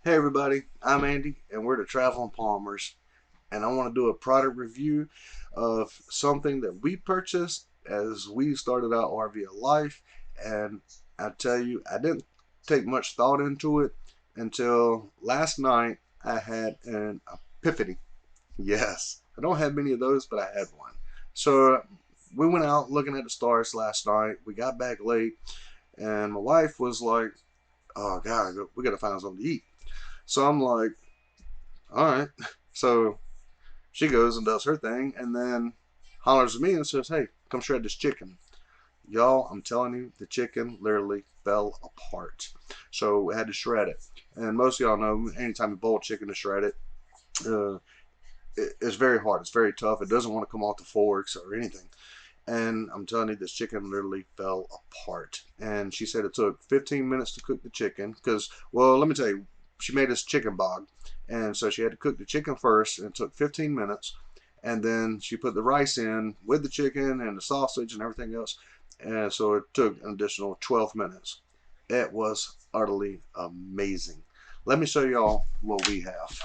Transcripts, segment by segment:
Hey everybody, I'm Andy and we're the Traveling Palmers, and I want to do a product review of something that we purchased as we started our RV life. And I tell you, I didn't take much thought into it until last night. I had an epiphany. Yes, I don't have many of those, but I had one. So we went out looking at the stars last night. We got back late, and my wife was like, "Oh God, we gotta find something to eat." So I'm like, all right. So she goes and does her thing and then hollers at me and says, hey, come shred this chicken. Y'all, I'm telling you, the chicken literally fell apart. So we had to shred it. And most of y'all know, anytime you boil chicken to shred it, uh, it's very hard. It's very tough. It doesn't want to come off the forks or anything. And I'm telling you, this chicken literally fell apart. And she said it took 15 minutes to cook the chicken. Because, well, let me tell you, she made this chicken bog. And so she had to cook the chicken first, and it took 15 minutes. And then she put the rice in with the chicken and the sausage and everything else. And so it took an additional 12 minutes. It was utterly amazing. Let me show y'all what we have.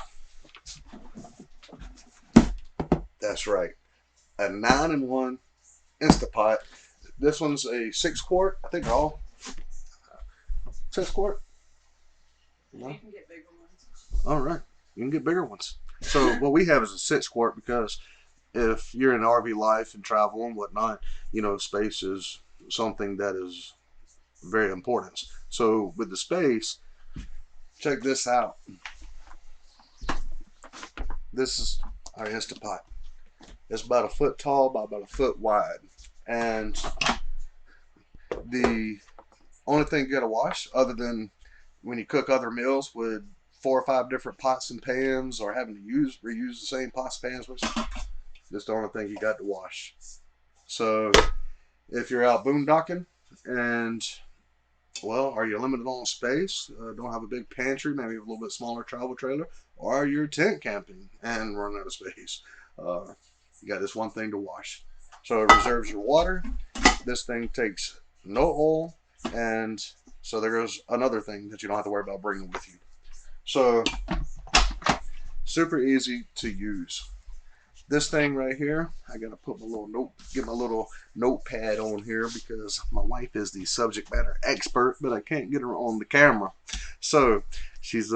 That's right. A 9-in-1 Instapot. This one's a 6 quart. I think they're all 6 quart. No? You can get bigger ones. All right. You can get bigger ones. So what we have is a 6 quart because if you're in RV life and travel and whatnot, space is something that is very important. So with the space, check this out. This is our Instapot. It's about a foot tall, about a foot wide. And the only thing you gotta wash, other than when you cook other meals with 4 or 5 different pots and pans, or having to reuse the same pots and pans, which that's the only thing you got to wash. So if you're out boondocking and, well, are you limited on space, don't have a big pantry, maybe a little bit smaller travel trailer, or you're tent camping and run out of space, you got this one thing to wash. So it reserves your water. This thing takes no oil, and so there goes another thing that you don't have to worry about bringing with you. So super easy to use. This thing right here, I gotta put get my little notepad on here because my wife is the subject matter expert, but I can't get her on the camera. So she's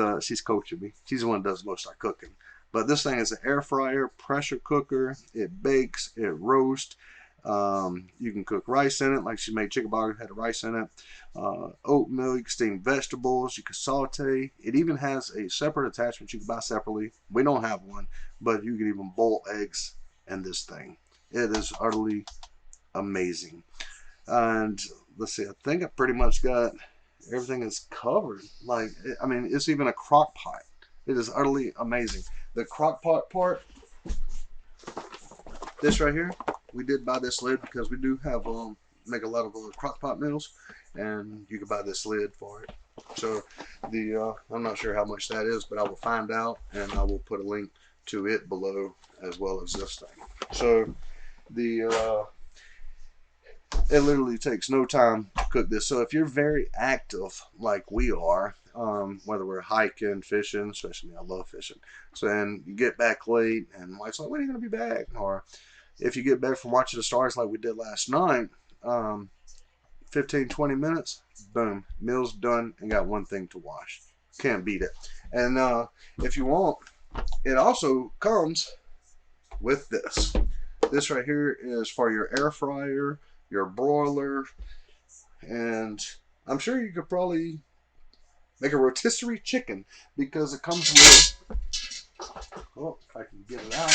coaching me. She's the one that does most of our cooking. But this thing is an air fryer, pressure cooker. It bakes, it roasts. You can cook rice in it, like she made chicken bog, had rice in it. Oatmeal, you can steam vegetables, you can saute. It even has a separate attachment you can buy separately. We don't have one, but you can even boil eggs in this thing. It is utterly amazing. And let's see, I think I pretty much got everything is covered. Like, I mean, it's even a crock pot. It is utterly amazing. The crock pot part, this right here, we did buy this lid because we do have make a lot of crock pot meals, and you can buy this lid for it. So I'm not sure how much that is, but I will find out, and I will put a link to it below as well as this thing. So the it literally takes no time to cook this. So if you're very active like we are, whether we're hiking, fishing, especially me, I love fishing. So then you get back late, and wife's like, when are you going to be back? Or if you get back from watching the stars like we did last night, 15, 20 minutes, boom, meal's done and got one thing to wash. Can't beat it. And if you want, it also comes with this. This right here is for your air fryer, your broiler, and I'm sure you could probably make a rotisserie chicken because it comes with, oh, if I can get it out,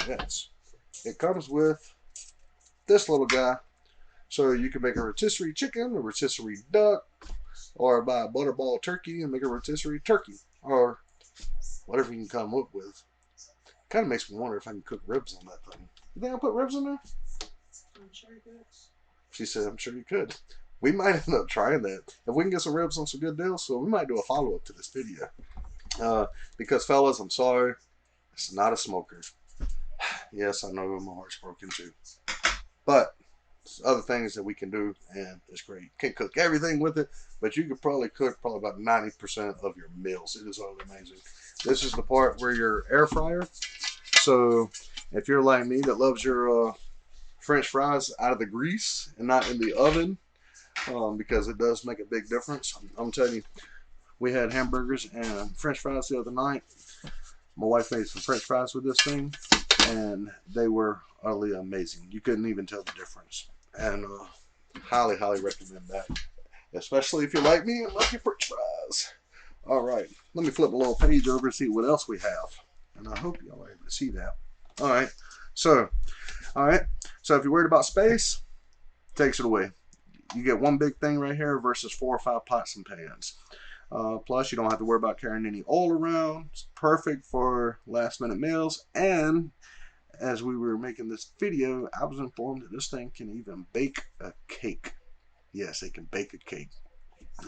yes, it comes with this little guy. So you can make a rotisserie chicken, a rotisserie duck, or buy a butterball turkey and make a rotisserie turkey, or whatever you can come up with. Kind of makes me wonder if I can cook ribs on that thing. You think I'll put ribs in there? I'm sure you could. She said, I'm sure you could. We might end up trying that. If we can get some ribs on some good deals, so we might do a follow-up to this video. Because, fellas, I'm sorry. It's not a smoker. Yes, I know my heart's broken too. But There's other things that we can do, and it's great. Can't cook everything with it, but you could probably cook about 90% of your meals. It is utterly amazing. This is the part where your air fryer. So if you're like me that loves your French fries out of the grease and not in the oven, because it does make a big difference. I'm telling you, we had hamburgers and French fries the other night. My wife made some French fries with this thing, and they were utterly amazing. You couldn't even tell the difference. And highly, highly recommend that, especially if you're like me and love your French fries. All right, let me flip a little page over and see what else we have, and I hope y'all are able to see that. All right, so if you're worried about space, takes it away. You get one big thing right here versus 4 or 5 pots and pans. Plus, you don't have to worry about carrying any oil around. It's perfect for last minute meals. And as we were making this video, I was informed that this thing can even bake a cake. Yes, it can bake a cake.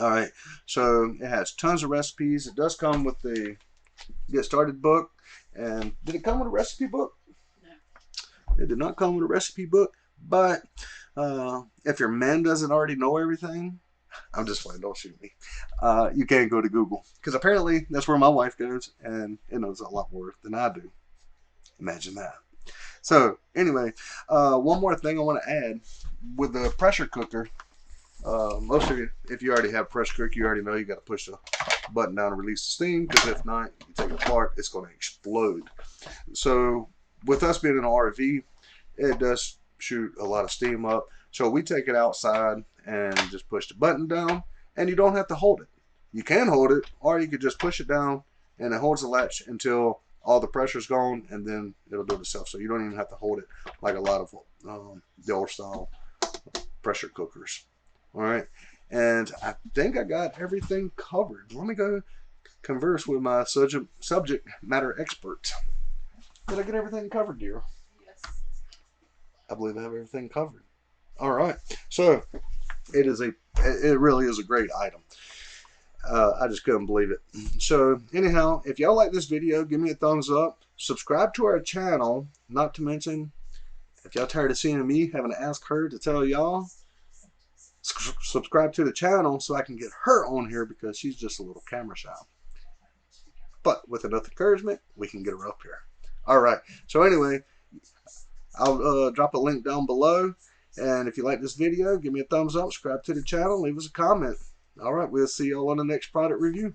All right, so it has tons of recipes. It does come with the Get Started book. And did it come with a recipe book? No. It did not come with a recipe book, but if your man doesn't already know everything, I'm just playing, don't shoot me. You can go to Google, because apparently that's where my wife goes, and it knows a lot more than I do. Imagine that. So anyway, one more thing I want to add with the pressure cooker. Most of you, if you already have a pressure cooker, you already know you got to push the button down and release the steam, because if not, you take it apart, it's going to explode. So with us being in an RV, it does shoot a lot of steam up. So we take it outside and just push the button down, and you don't have to hold it. You can hold it, or you could just push it down, and it holds the latch until all the pressure's gone, and then it'll do it itself. So you don't even have to hold it like a lot of the old style pressure cookers. All right, and I think I got everything covered. Let me go converse with my subject matter expert. Did I get everything covered, dear? Yes. I believe I have everything covered. All right, so it really is a great item. I just couldn't believe it. So anyhow, if y'all like this video, give me a thumbs up. Subscribe to our channel. Not to mention, if y'all tired of seeing me having to ask her to tell y'all, subscribe to the channel so I can get her on here, because she's just a little camera shy. But with enough encouragement, we can get her up here. All right. So anyway, I'll drop a link down below. And if you like this video, give me a thumbs up, subscribe to the channel, leave us a comment. All right, we'll see y'all on the next product review.